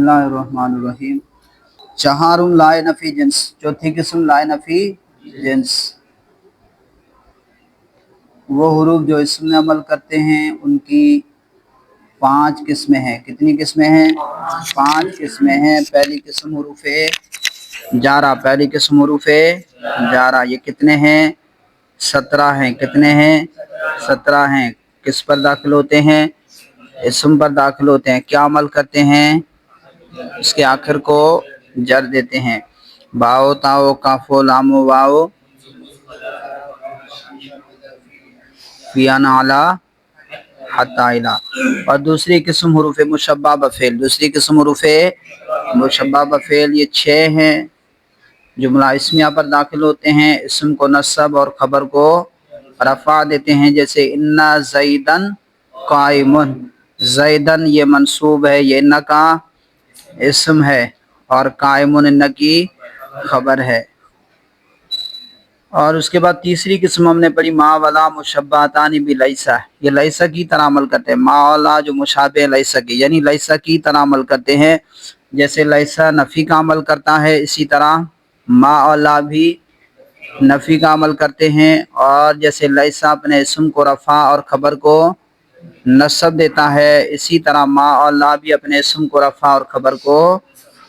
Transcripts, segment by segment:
اللہ الرحمن الرحیم۔ چہارم لائے نفی جنس، چوتھی قسم لائے نفی جنس، وہ حروف جو اسم میں عمل کرتے ہیں ان کی 5 قسمیں ہیں۔ کتنی قسمیں ہیں؟ 5 قسمیں ہیں۔ پہلی قسم حروف جارہ، پہلی قسم حروف جارہ، یہ کتنے ہیں؟ 17 ہیں۔ کتنے ہیں؟ 17 ہیں۔ کس پر داخل ہوتے ہیں؟ اسم پر داخل ہوتے ہیں۔ کیا عمل کرتے ہیں؟ اس کے آخر کو جر دیتے ہیں۔ باؤ تاؤ کافو لامو واؤ فیان علا حتی علا۔ اور دوسری قسم حروف مشبہ بفعل، دوسری قسم حروف مشبہ بفعل، یہ 6 ہیں۔ جملہ اسمیہ پر داخل ہوتے ہیں، اسم کو نصب اور خبر کو رفع دیتے ہیں، جیسے انا زیدن قائمن، زیدن یہ منصوب ہے، یہ ان کا اسم ہے، اور قائمن ان کی خبر ہے۔ اور اس کے بعد تیسری قسم ہم نے پڑھی ما ولا مشبہتان بلیسا، یہ لیسا کی طرح عمل کرتے ہیں۔ ما ولا جو مشابہ لیسا کی، یعنی لیسا کی طرح عمل کرتے ہیں، جیسے لیسا نفی کا عمل کرتا ہے، اسی طرح ما ولا بھی نفی کا عمل کرتے ہیں۔ اور جیسے لیسا اپنے اسم کو رفع اور خبر کو نصب دیتا ہے، اسی طرح ما اور لا بھی اپنے اسم کو رفع اور خبر کو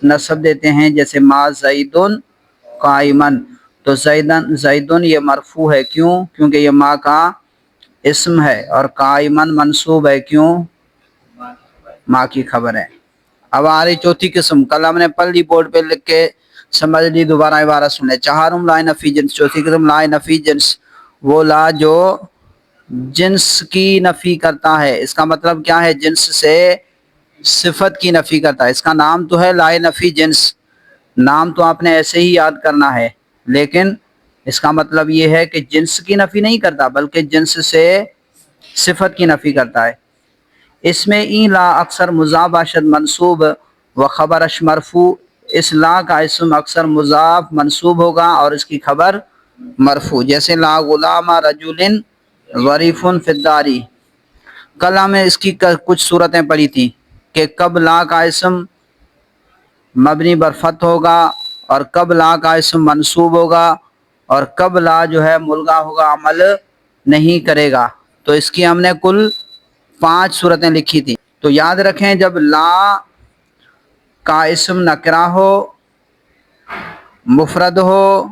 نصب دیتے ہیں، جیسے ما زیدن قائمن، تو زیدن یہ مرفوع ہے، کیوں؟ کیونکہ یہ ما کا اسم ہے، اور قائمن منصوب ہے، کیوں؟ ما کی خبر ہے۔ اب آ رہی چوتھی قسم، کل ہم نے پڑھ لی، بورڈ پہ لکھ کے سمجھ لی، دوبارہ عبارت سن لیں۔ چہارم لائے نفی جنس، چوتھی قسم لائے نفی جنس، وہ لا جو جنس کی نفی کرتا ہے۔ اس کا مطلب کیا ہے؟ جنس سے صفت کی نفی کرتا ہے۔ اس کا نام تو ہے لائے نفی جنس، نام تو آپ نے ایسے ہی یاد کرنا ہے، لیکن اس کا مطلب یہ ہے کہ جنس کی نفی نہیں کرتا، بلکہ جنس سے صفت کی نفی کرتا ہے۔ اس میں این لا اکثر مضاف باشد منصوب و خبرش مرفوع، اس لا کا اسم اکثر مضاف منصوب ہوگا اور اس کی خبر مرفوع، جیسے لا غلام رجل ظریف فی الدار۔ کل ہمیں اس کی کچھ صورتیں پڑھی تھیں کہ کب لا کا اسم مبنی بر فتح ہوگا، اور کب لا کا اسم منصوب ہوگا، اور کب لا جو ہے ملغا ہوگا، عمل نہیں کرے گا۔ تو اس کی ہم نے کل 5 صورتیں لکھی تھی۔ تو یاد رکھیں، جب لا کا اسم نکرہ ہو، مفرد ہو،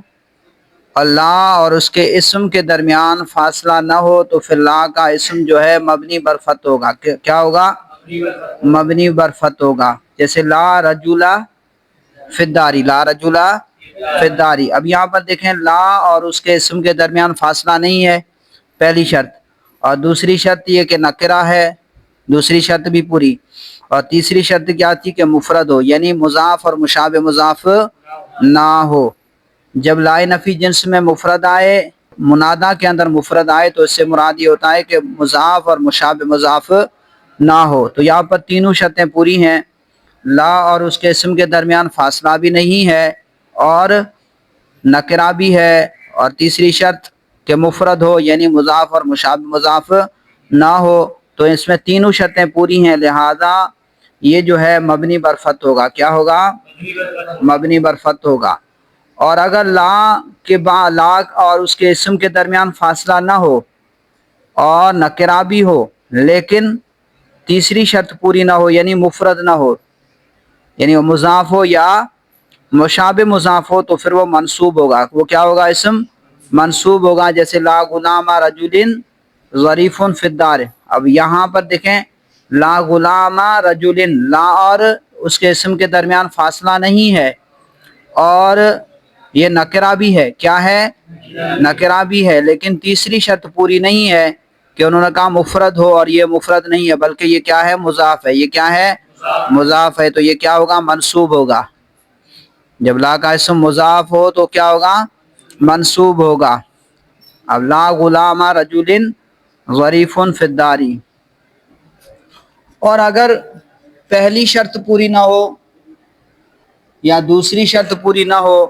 اور لا اور اس کے اسم کے درمیان فاصلہ نہ ہو، تو پھر لا کا اسم جو ہے مبنی بر فتح ہوگا۔ کیا ہوگا؟ مبنی بر فتح ہوگا، جیسے لا رجلا فی الدار، لا رجلا فی الدار۔ اب یہاں پر دیکھیں، لا اور اس کے اسم کے درمیان فاصلہ نہیں ہے، پہلی شرط، اور دوسری شرط یہ کہ نکرہ ہے، دوسری شرط بھی پوری، اور تیسری شرط کیا تھی کہ مفرد ہو، یعنی مضاف اور مشابہ مضاف نہ ہو۔ جب لائے نفی جنس میں مفرد آئے، منادہ کے اندر مفرد آئے، تو اس سے مراد یہ ہوتا ہے کہ مضاف اور مشابہ مضاف نہ ہو۔ تو یہاں پر تینوں شرطیں پوری ہیں، لا اور اس کے اسم کے درمیان فاصلہ بھی نہیں ہے، اور نکرہ بھی ہے، اور تیسری شرط کہ مفرد ہو، یعنی مضاف اور مشابہ مضاف نہ ہو۔ تو اس میں تینوں شرطیں پوری ہیں، لہذا یہ جو ہے مبنی بر فتح ہوگا۔ کیا ہوگا؟ مبنی بر فتح ہوگا۔ اور اگر لا کے بعد لا اور اس کے اسم کے درمیان فاصلہ نہ ہو اور نکرہ بھی ہو، لیکن تیسری شرط پوری نہ ہو، یعنی مفرد نہ ہو، یعنی وہ مضاف ہو یا مشابہ مضاف ہو، تو پھر وہ منصوب ہوگا۔ وہ کیا ہوگا؟ اسم منصوب ہوگا، جیسے لا غلام رجل ظریف فی الدار۔ اب یہاں پر دیکھیں، لا غلام رجل، لا اور اس کے اسم کے درمیان فاصلہ نہیں ہے، اور یہ نکرہ بھی ہے۔ کیا ہے؟ نکرہ بھی ہے، لیکن تیسری شرط پوری نہیں ہے کہ انہوں نے کہا مفرد ہو، اور یہ مفرد نہیں ہے، بلکہ یہ کیا ہے؟ مضاف ہے۔ یہ کیا ہے؟ مضاف ہے، تو یہ کیا ہوگا؟ منصوب ہوگا۔ جب لا کا اسم مضاف ہو تو کیا ہوگا؟ منصوب ہوگا۔ اب لا غلام رجل ظریف فی الدار۔ اور اگر پہلی شرط پوری نہ ہو یا دوسری شرط پوری نہ ہو،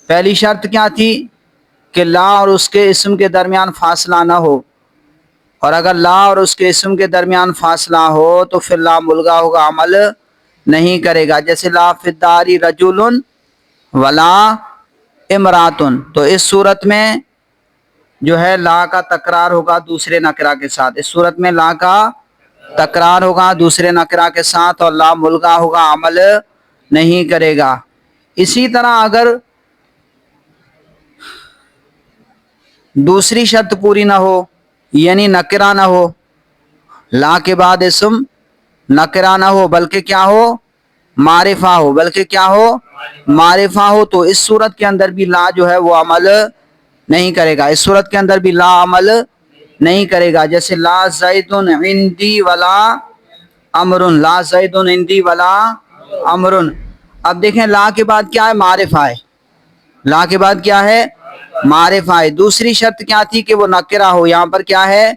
پہلی شرط کیا تھی؟ کہ لا اور اس کے اسم کے درمیان فاصلہ نہ ہو، اور اگر لا اور اس کے اسم کے درمیان فاصلہ ہو تو پھر لا ملغا ہوگا، عمل نہیں کرے گا. جیسے لا فی الدار رجل ولا امراتن، تو اس صورت میں جو ہے لا کا تکرار ہوگا دوسرے نکرہ کے ساتھ. اس صورت میں لا کا تکرار ہوگا دوسرے نکرہ کے ساتھ اور لا ملغا ہوگا، عمل نہیں کرے گا. اسی طرح اگر دوسری شرط پوری نہ ہو، یعنی نکرہ نہ ہو، لا کے بعد اسم نکرہ نہ ہو بلکہ کیا ہو، معرفہ ہو، بلکہ کیا ہو، معرفہ ہو، تو اس صورت کے اندر بھی لا جو ہے وہ عمل نہیں کرے گا. اس صورت کے اندر بھی لا عمل نہیں کرے گا. جیسے لا زید عندی ولا امر، لا زید عندی ولا امر. اب دیکھیں لا کے بعد کیا ہے، معرفہ ہے. لا کے بعد کیا ہے، معرفہ ہے. دوسری شرط کیا تھی کہ وہ نکرہ ہو، یہاں پر کیا ہے،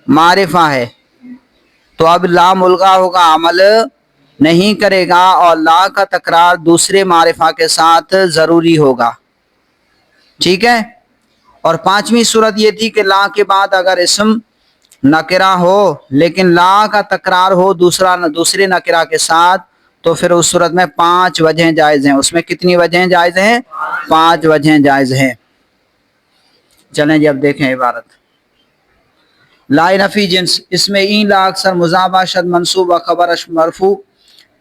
معرفہ ہے. تو اب لا ملغا ہوگا، عمل نہیں کرے گا، اور لا کا تکرار دوسرے معرفہ کے ساتھ ضروری ہوگا. ٹھیک ہے. اور پانچویں صورت یہ تھی کہ لا کے بعد اگر اسم نکرہ ہو لیکن لا کا تکرار ہو دوسرے نکرہ کے ساتھ، تو پھر اس صورت میں 5 وجہیں جائز ہیں. اس میں کتنی وجہیں جائز ہیں، 5 وجہیں جائز ہیں. چلیں جی اب دیکھیں عبارت. لا نفی جنس، اس میں این لا اکثر مضاف باشد منصوب و خبرش مرفوع.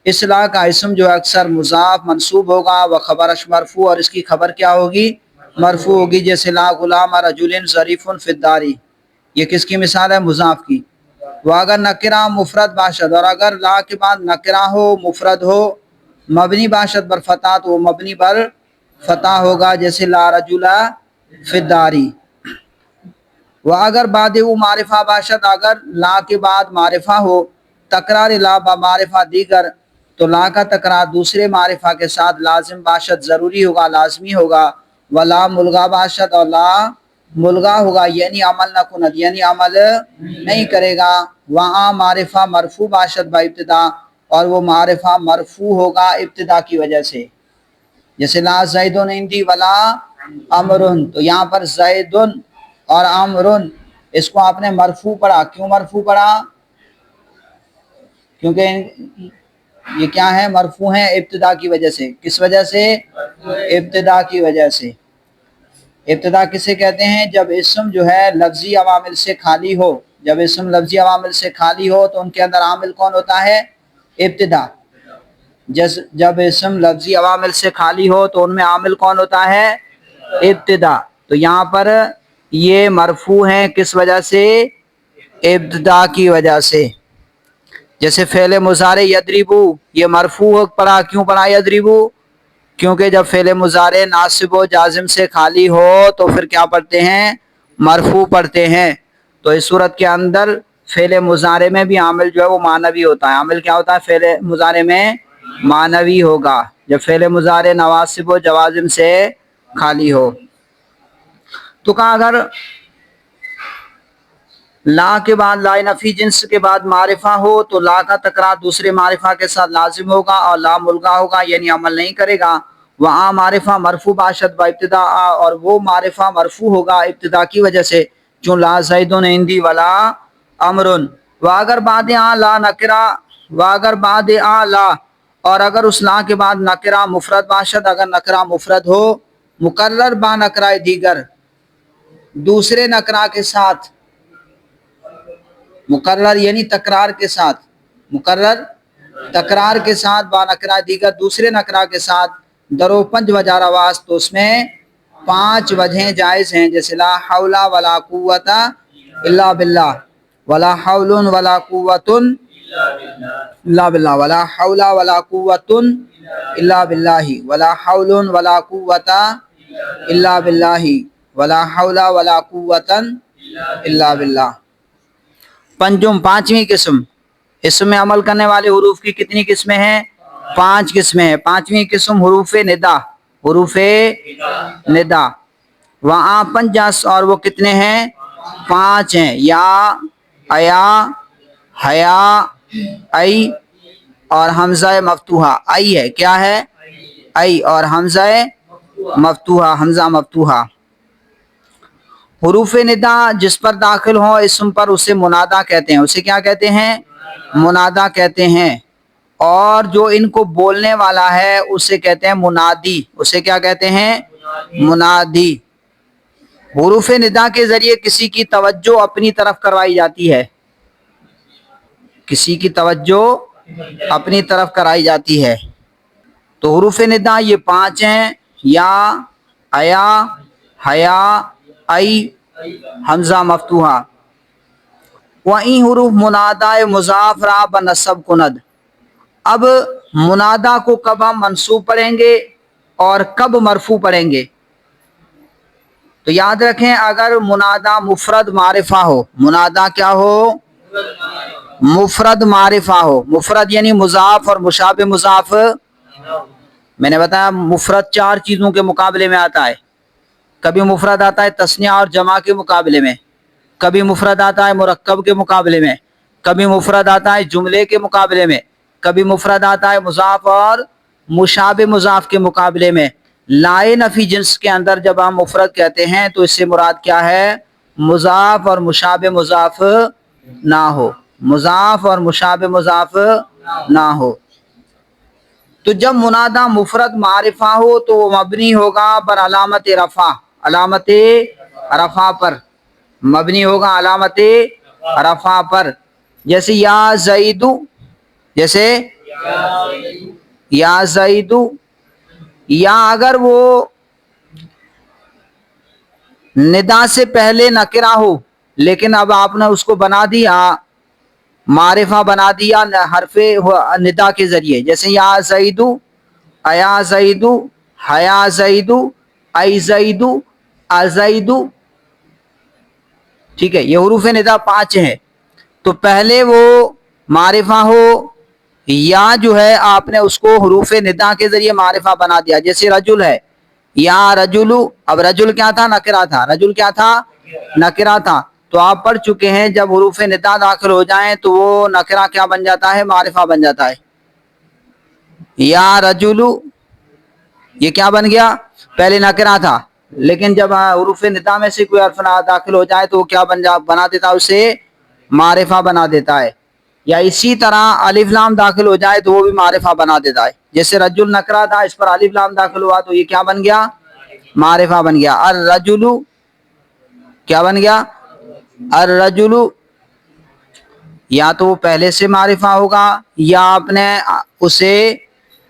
اس لا کا اسم جو اکثر مضاف منصوب ہوگا و خبرش مرفوع، اور اس کی خبر کیا ہوگی، مرفوع ہوگی. جیسے لا غلام رجل ظریف فی الدار، یہ کس کی مثال ہے، مضاف کی. وہ اگر نکرہ مفرد باشد، اور اگر لا کے بعد نکرہ ہو مفرد ہو مبنی باشد بر فتح، تو وہ مبنی بر فتح ہوگا. جیسے لا رجل فی الدار. وہ اگر بعد وہ معرفہ باشد، اگر لا کے بعد معرفہ ہو تکرار لا با معرفہ دیگر، تو لا کا تکرار دوسرے معرفہ کے ساتھ لازم باشد ضروری ہوگا، لازمی ہوگا. ولا ملغا باشد، اور لا ملغا ہوگا، یعنی عمل نہ کند، یعنی عمل نہیں کرے گا. وہاں معرفہ مرفوع باشد با ابتدا، اور وہ معرفہ مرفوع ہوگا ابتدا کی وجہ سے. جیسے لا زیدن عندی ولا امرن، تو یہاں پر زیدن اور امرن اس کو آپ نے مرفوع پڑھا. کیوں مرفوع پڑھا، کیونکہ یہ کیا ہے، مرفوع ہیں ابتدا کی وجہ سے. کس وجہ سے، ابتدا کی وجہ سے. ابتدا کسے کہتے ہیں، جب اسم جو ہے لفظی عوامل سے خالی ہو. جب اسم لفظی عوامل سے خالی ہو تو ان کے اندر عامل کون ہوتا ہے، ابتدا. جب اسم لفظی عوامل سے خالی ہو تو ان میں عامل کون ہوتا ہے، ابتدا. تو یہاں پر یہ مرفوع ہیں کس وجہ سے، ابتدا کی وجہ سے. جیسے فعل مضارع یضربو، یہ مرفوع پڑھا. کیوں پڑھا یضربو، کیونکہ جب فعل مضارع ناصب و جازم سے خالی ہو تو پھر کیا پڑھتے ہیں، مرفوع پڑھتے ہیں. تو اس صورت کے اندر فعل مضارع میں بھی عامل جو ہے وہ معنوی ہوتا ہے. عامل کیا ہوتا ہے، فعل مضارع میں معنوی ہوگا جب فعل مضارع نواصب و جوازم سے خالی ہو. تو کہا اگر لا کے بعد لا نفی جنس کے بعد معرفہ ہو تو لا کا تکرار دوسرے معرفہ کے ساتھ لازم ہوگا اور لا ملغا ہوگا، یعنی عمل نہیں کرے گا. وہاں معرفہ مرفوع باشد با ابتدا، اور وہ معرفہ مرفوع ہوگا ابتدا کی وجہ سے. چون لا زیدن عندی ولا امرن. واگر بعد آ لا نکرہ، واگر بعد آ لا، اور اگر اس لا کے بعد نکرہ مفرد باشد، اگر نکرہ مفرد ہو مقرر با نکرہ دیگر، دوسرے نکرہ کے ساتھ، مقرر یعنی تکرار کے ساتھ، مقرر تکرار کے ساتھ، با نکرہ دیگر دوسرے نکرہ کے ساتھ، درو پنج وجہ رواز، تو اس میں 5 وجہیں جائز ہیں. جیسے لا حول ولا قوت الا باللہ، ولا حول ولا قوت الا باللہ، ولا حول ولا قوت الا باللہ، ولا حول ولا قوت الا باللہ، ولا حول ولا قوت الا باللہ. پنجم، 5ویں قسم. اسم میں عمل کرنے والے حروف کی کتنی قسمیں ہیں، 5 قسمیں ہیں. 5ویں قسم حروف ندا، حروف ندا. وہاں 50، اور وہ کتنے ہیں، 5 ہیں. یا، ایا، حیا، ای اور حمزہ مفتوحہ. ای ہے، کیا ہے، ای، اور حمزہ مفتوحہ، حمزہ مفتوحہ. حروف ندا جس پر داخل ہوں اسم پر اسے منادا کہتے ہیں. اسے کیا کہتے ہیں، منادا کہتے ہیں. اور جو ان کو بولنے والا ہے اسے کہتے ہیں منادی. اسے کیا کہتے ہیں؟ منادی. حروف ندا کے ذریعے کسی کی توجہ اپنی طرف کروائی جاتی ہے. کسی کی توجہ اپنی طرف کرائی جاتی ہے. تو حروف ندا یہ 5 ہیں: یا، ایا، حیا، ای، حمزہ مفتوحہ. وہیں حروف منادا مضاف را بنصب کند. اب منادا کو کب ہم منصوب پڑھیں گے اور کب مرفوع پڑھیں گے؟ تو یاد رکھیں، اگر منادا مفرد معرفہ ہو، منادا کیا ہو؟ مفرد معرفہ ہو. مفرد یعنی مضاف اور مشابہ مضاف. میں نے بتایا مفرد 4 چیزوں کے مقابلے میں آتا ہے. کبھی مفرد آتا ہے تثنیہ اور جمع کے مقابلے میں، کبھی مفرد آتا ہے مرکب کے مقابلے میں، کبھی مفرد آتا ہے جملے کے مقابلے میں، کبھی مفرد آتا ہے مضاف اور مشابہ مضاف کے مقابلے میں. لائے نفی جنس کے اندر جب ہم مفرد کہتے ہیں تو اس سے مراد کیا ہے؟ مضاف اور مشابہ مضاف نہ ہو. مضاف اور مشابہ مضاف نہ ہو. تو جب منادا مفرد معرفہ ہو تو وہ مبنی ہوگا بر علامت رفع. علامت رفع پر مبنی ہوگا، علامت رفع پر. جیسے یا زیدو، جیسے یا زیدو. یا اگر وہ ندا سے پہلے نکرہ ہو لیکن اب آپ نے اس کو بنا دیا، معرفہ بنا دیا حرف ندا کے ذریعے. جیسے یا زیدو، ایا زیدو، حیا زیدو، ای زیدو، ازیدو. ٹھیک ہے، یہ حروف ندا 5 ہیں. تو پہلے وہ معرفہ ہو یا جو ہے آپ نے اس کو حروف ندا کے ذریعے معرفہ بنا دیا. جیسے رجل ہے، یا رجلو. اب رجل کیا تھا؟ نکرہ تھا. رجل کیا تھا؟ نکرہ تھا. تو آپ پڑھ چکے ہیں جب حروف ندا داخل ہو جائیں تو وہ نکرہ کیا بن جاتا ہے؟ معرفہ بن جاتا ہے. یا رجلو یہ کیا بن گیا؟ پہلے نکرہ تھا لیکن جب حروف ندا میں سے کوئی حرف داخل ہو جائے تو وہ کیا بنا دیتا ہے؟ اسے معرفہ بنا دیتا ہے. یا اسی طرح الف لام داخل ہو جائے تو وہ بھی معرفہ بنا دیتا ہے. جیسے رجل نکرہ تھا، اس پر الف لام داخل ہوا تو یہ کیا بن گیا؟ معرفہ بن گیا. الرجل کیا بن گیا؟ الرجل. یا تو وہ پہلے سے معرفہ ہوگا یا آپ نے اسے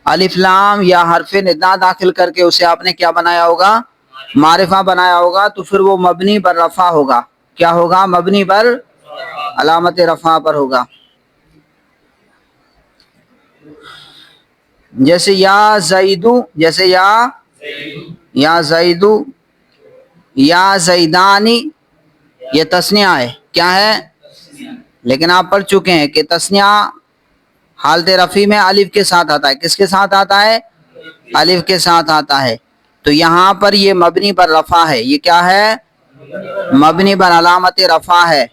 الف لام یا حرف ندا داخل کر کے اسے آپ نے کیا بنایا ہوگا؟ معرفہ بنایا ہوگا. تو پھر وہ مبنی بر رفع ہوگا. کیا ہوگا؟ مبنی بر علامت رفع پر ہوگا. جیسے یا زیدو، جیسے یا زیدو، یا زیدانی. یہ تثنیہ ہے. کیا ہے؟ لیکن آپ پڑھ چکے ہیں کہ تثنیہ حالت رفع میں الف کے ساتھ آتا ہے. کس کے ساتھ آتا ہے؟ الف کے ساتھ آتا ہے. تو یہاں پر یہ مبنی پر رفع ہے. یہ کیا ہے؟ مبنی پر علامت رفع ہے.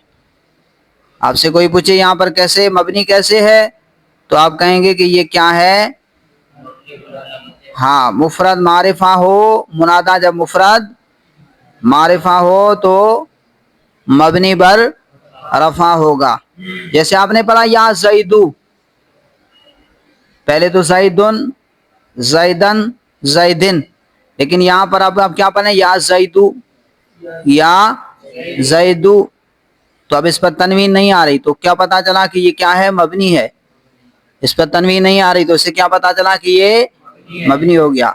آپ سے کوئی پوچھے یہاں پر کیسے مبنی کیسے ہے تو آپ کہیں گے کہ یہ کیا ہے؟ ہاں، مفرد معرفہ ہو، منادا جب مفرد معرفہ ہو تو مبنی بر رفع ہوگا. جیسے آپ نے پڑھا یا زیدو، پہلے تو زیدن، زیدن، زیدن، لیکن یہاں پر اب کیا پڑھیں؟ یا زیدو، یا زیدو. تو اب اس پر تنوین نہیں آ رہی تو کیا پتا چلا کہ یہ کیا ہے؟ مبنی ہے. اس پر تنوین نہیں آ رہی تو اس سے کیا پتا چلا کہ یہ مبنی ہو گیا.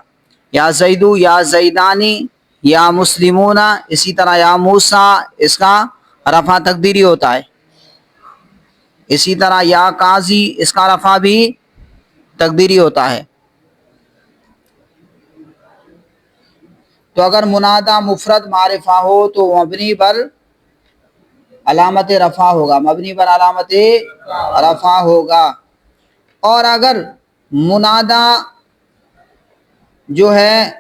یا زیدو، یا زیدانی، یا مسلمون. اسی طرح یا موسیٰ، اس کا رفع تقدیری ہوتا ہے. اسی طرح یا قاضی، اس کا رفع بھی تقدیری ہوتا ہے. تو اگر منادا مفرد معرفہ ہو تو مبنی پر علامت رفع ہوگا. مبنی پر علامت رفع ہوگا. اور اگر منادا جو ہے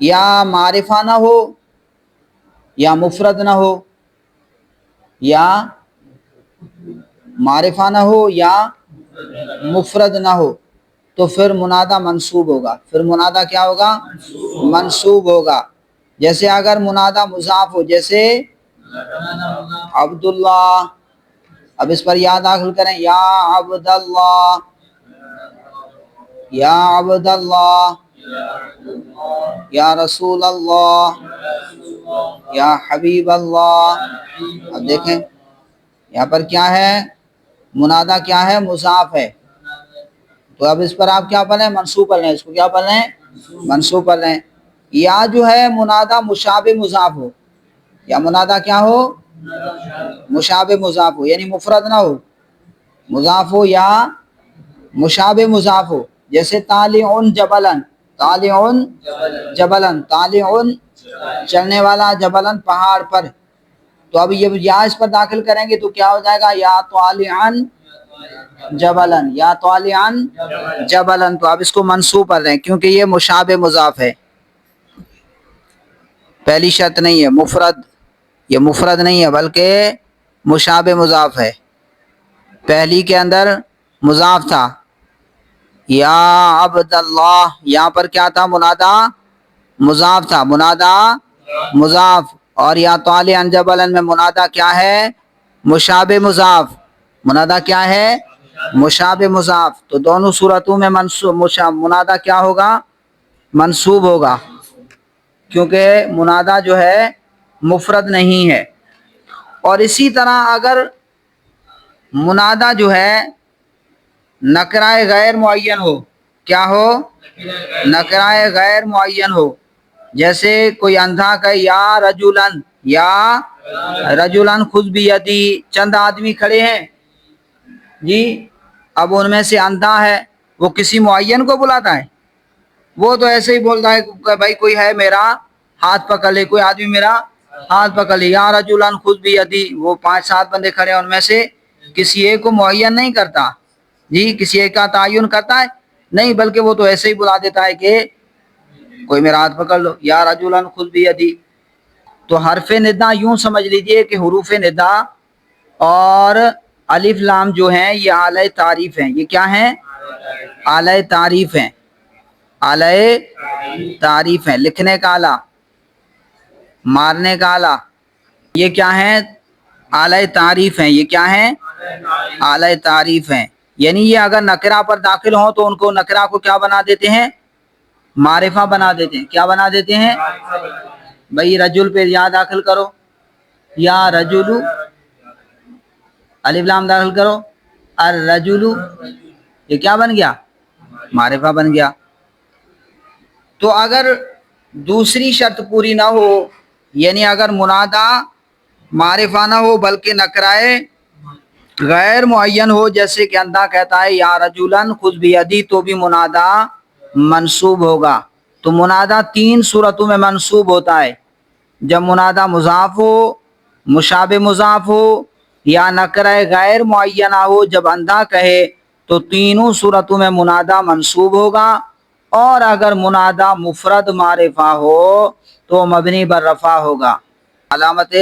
یا معرفہ نہ ہو یا مفرد نہ ہو، یا معرفہ نہ ہو یا مفرد نہ ہو تو پھر منادا منصوب ہوگا. پھر منادا کیا ہوگا؟ منصوب ہوگا. جیسے اگر منادا مضاف ہو، جیسے عبداللہ. اب اس پر یا داخل کریں، یا عبداللہ. یا عبد اللہ، یا رسول اللہ، یا حبیب اللہ۔ اب دیکھیں یہاں پر کیا ہے، منادہ کیا ہے، مضاف ہے، تو اب اس پر آپ کیا پڑھیں، منصوب پڑھ لیں، اس کو کیا پڑھ لیں، منصوب پڑھ لیں۔ یا جو ہے منادہ مشابہ مضاف ہو، یا منادہ کیا ہو، مشابہ مضاف ہو، یعنی مفرد نہ ہو، مضاف ہو یا مشابہ مضاف ہو، جیسے طالعن جبلن، طالعن جبلن، طالعن چلنے والا، جبلن پہاڑ پر۔ تو اب یہ یا اس پر داخل کریں گے تو کیا ہو جائے گا، یا طالعن جبلن، یا طالعن جبلن، تو اب اس کو منصوب کر رہے ہیں کیونکہ یہ مشابہ مضاف ہے، پہلی شرط نہیں ہے مفرد، یہ مفرد نہیں ہے بلکہ مشابہ مضاف ہے، پہلی کے اندر مضاف تھا، یا عبد اللہ، یہاں پر کیا تھا، منادہ مضاف تھا، منادہ مضاف، اور یا طالع جبلن میں منادہ کیا ہے، مشابہ مضاف، منادہ کیا ہے، مشابہ مضاف، تو دونوں صورتوں میں منادہ کیا ہوگا، منصوب ہوگا، کیونکہ منادہ جو ہے مفرد نہیں ہے۔ اور اسی طرح اگر منادہ جو ہے نکرہ غیر معین ہو، کیا ہو، نکرہ غیر معین ہو، جیسے کوئی اندھا کہ یا رجلن، یا رجلن خذ بیدی، چند آدمی کھڑے ہیں جی، اب ان میں سے اندھا ہے، وہ کسی معین کو بلاتا ہے، وہ تو ایسے ہی بولتا ہے کہ بھائی کوئی ہے میرا ہاتھ پکڑ لے، کوئی آدمی میرا ہاتھ پکڑ لے، یا رجلن خذ بیدی، وہ 5-7 بندے کھڑے ہیں، ان میں سے کسی ایک کو معین نہیں کرتا جی، کسی ایک کا تعین کرتا ہے نہیں، بلکہ وہ تو ایسے ہی بلا دیتا ہے کہ کوئی میرا ہاتھ پکڑ لو، یا رجلن خذ بیدی۔ تو حرف ندا یوں سمجھ لیجئے کہ حروف ندا اور الف لام جو ہیں یہ اعلی تعریف ہیں، یہ کیا ہیں، اعلی تعریف ہیں، اعلی تعریف ہیں، لکھنے کا اعلی، مارنے کا اعلی، یہ کیا ہیں، اعلی تعریف ہیں، یہ کیا ہیں، اعلی تعریف ہیں، یعنی یہ اگر نکرہ پر داخل ہوں تو ان کو نکرہ کو کیا بنا دیتے ہیں، معرفہ بنا دیتے ہیں، کیا بنا دیتے ہیں، بھئی رجل پہ یا داخل کرو، یا رجلو، الف لام داخل کرو، الرجلو، یہ کیا بن گیا، معرفہ بن گیا۔ تو اگر دوسری شرط پوری نہ ہو، یعنی اگر منادہ معرفہ نہ ہو بلکہ نکرہ غیر معین ہو، جیسے کہ اندھا کہتا ہے یا رجلن خذ بیدی، تو بھی منادہ منصوب ہوگا۔ تو منادہ 3 صورتوں میں منصوب ہوتا ہے، جب منادہ مضاف ہو، مشابہ مضاف ہو، یا نکرہ غیر معینہ ہو، جب اندھا کہے تو تینوں صورتوں میں منادہ منصوب ہوگا، اور اگر منادہ مفرد معرفہ ہو تو مبنی بر رفع ہوگا، علامت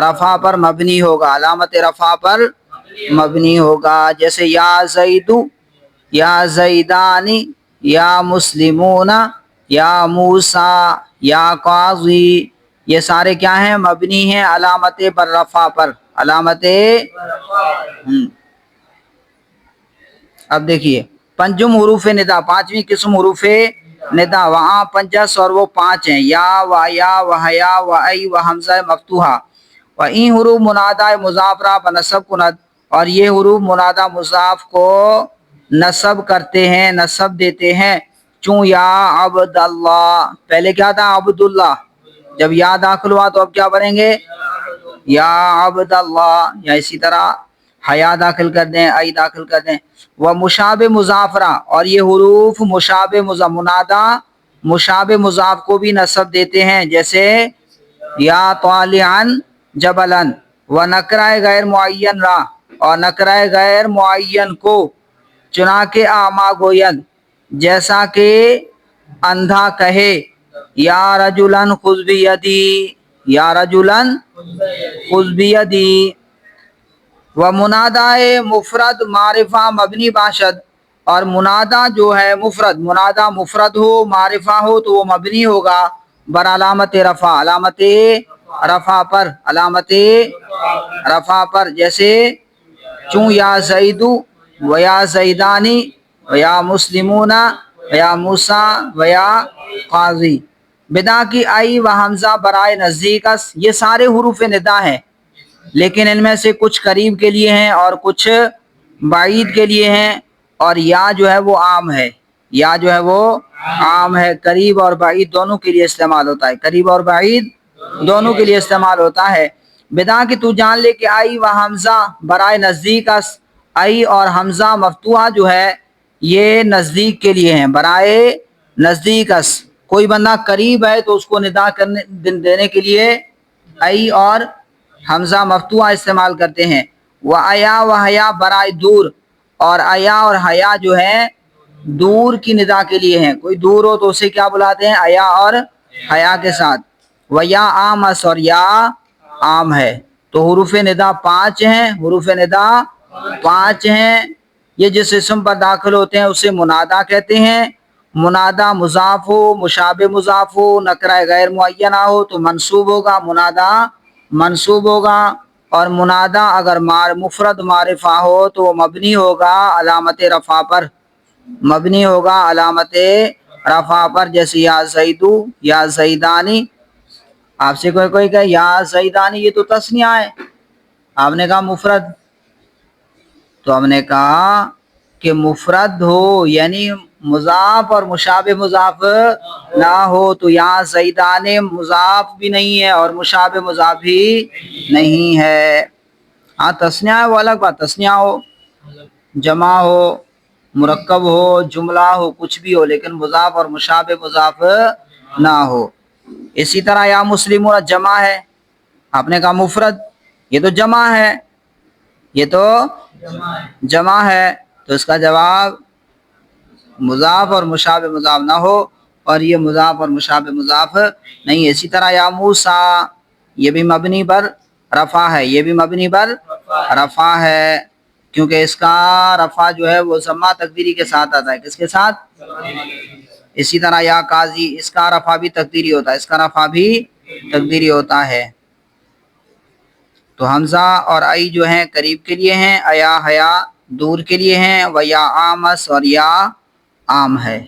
رفع پر مبنی ہوگا، علامت رفع پر مبنی ہوگا، جیسے یا زیدو، یا زیدانی، یا مسلمون، یا موسیٰ، یا قاضی، یہ سارے کیا ہیں، مبنی ہیں علامت بر رفع پر، علامت اب دیکھیے پنجم حروف ندا، 5ویں قسم حروف ندا، وہاں 50 اور وہ 5 ہیں، یا و یا و حیا و ای و حمزہ مفتوحہ، و این حروف منادہ مضاف را بنصب کند، اور یہ حروف منادہ مضاف کو نصب کرتے ہیں، نصب دیتے ہیں، چون یا عبد اللہ، پہلے کیا تھا عبداللہ، جب یا داخل ہوا تو اب کیا پڑھیں گے، یا عبد اللہ، یا اسی طرح حیا داخل کر دیں، ای داخل کر دیں، وہ مشابہ مضافرہ، اور یہ حروف مشابہ منادہ مشابہ مضاف کو بھی نصب دیتے ہیں، جیسے یا طالعن جبلن، و نکرہ غیر معین را، اور نکرہ غیر معین کو، چنانکہ اعمیٰ گوید، جیسا کہ اندھا کہے، یا رجلن خذ بیدی، یا رجلن خذ بیدی، و منادہ مفرد معرفہ مبنی باشد، اور منادہ جو ہے مفرد، منادہ مفرد ہو معرفہ ہو تو وہ مبنی ہوگا بر علامت رفع، علامت رفع پر، علامت رفع پر، جیسے چون یا زیدو و یا زیدانی ویا مسلمون ویا موسیٰ ویا قاضی. بدا کی آئی و حمزہ برائے نزدیک اس، یہ سارے حروف ندا ہیں، لیکن ان میں سے کچھ قریب کے لیے ہیں اور کچھ بعید کے لیے ہیں، اور یا جو ہے وہ عام ہے، یا جو ہے وہ عام ہے، قریب اور بعید دونوں کے لیے استعمال ہوتا ہے، قریب اور بعید دونوں کے لیے استعمال ہوتا ہے. بدا کہ تو جان لے کہ آئی و حمزہ برائے نزدیک اس، آئی اور حمزہ مفتوحہ جو ہے یہ نزدیک کے لیے ہیں، برائے نزدیک اس. کوئی بندہ قریب ہے تو اس کو ندا کرنے دینے کے لیے آئی اور حمزہ مفتوحہ استعمال کرتے ہیں. وہ آیا و حیا برائے دور، اور آیا اور حیا جو ہے دور کی ندا کے لیے ہیں، کوئی دور ہو تو اسے کیا بلاتے ہیں؟ آیا اور حیا کے ساتھ. و یا عام اس، اور یا عام ہے. تو حروف ندا 5 ہیں، حروف ندا 5 ہیں. یہ جس اسم پر داخل ہوتے ہیں اسے منادا کہتے ہیں. منادا مضاف ہو، مشابہ مضاف ہو، نکرہ غیر معینہ ہو تو منصوب ہوگا، منادا منصوب ہوگا. اور منادا اگر مفرد معرفہ ہو تو وہ مبنی ہوگا علامت رفع پر، مبنی ہوگا علامت رفع پر. جیسے یا زیدو، یا زیدانی. آپ سے کوئی کہے یا زیدانی، یہ تو تسنیہ ہے، آپ نے کہا مفرد، تو ہم نے کہا کہ مفرد ہو یعنی مضاف اور مشابہ مضاف نہ ہو تو یہاں زیدان مضاف بھی نہیں ہے اور مشابہ مضاف بھی نہیں ہے. ہاں تسنیہ ہے وہ الگ بات، تسنیہ ہو، جمع ہو، مرکب ہو، جملہ ہو، کچھ بھی ہو، لیکن مضاف اور مشابہ مضاف نہ ہو. اسی طرح یا مسلمون جمع ہے، آپ نے کہا مفرد، یہ تو جمع ہے، یہ تو جمع ہے، تو اس کا جواب مضاف اور مشابہ مضاف نہ ہو، اور یہ مضاف اور مشابہ مضاف نہیں ہے. اسی طرح یا موسیٰ، یہ بھی مبنی پر رفع ہے، یہ بھی مبنی پر رفع ہے، کیونکہ اس کا رفع جو ہے وہ ضمہ تقدیری کے ساتھ آتا ہے. کس کے ساتھ؟ اسی طرح یا قاضی، اس کا رفع بھی تقدیری ہوتا ہے، اس کا رفع بھی تقدیری ہوتا ہے. تو حمزہ اور آئی جو ہیں قریب کے لیے ہیں، ایا حیا دور کے لیے ہیں، و یا آمس اور یا عام ہے.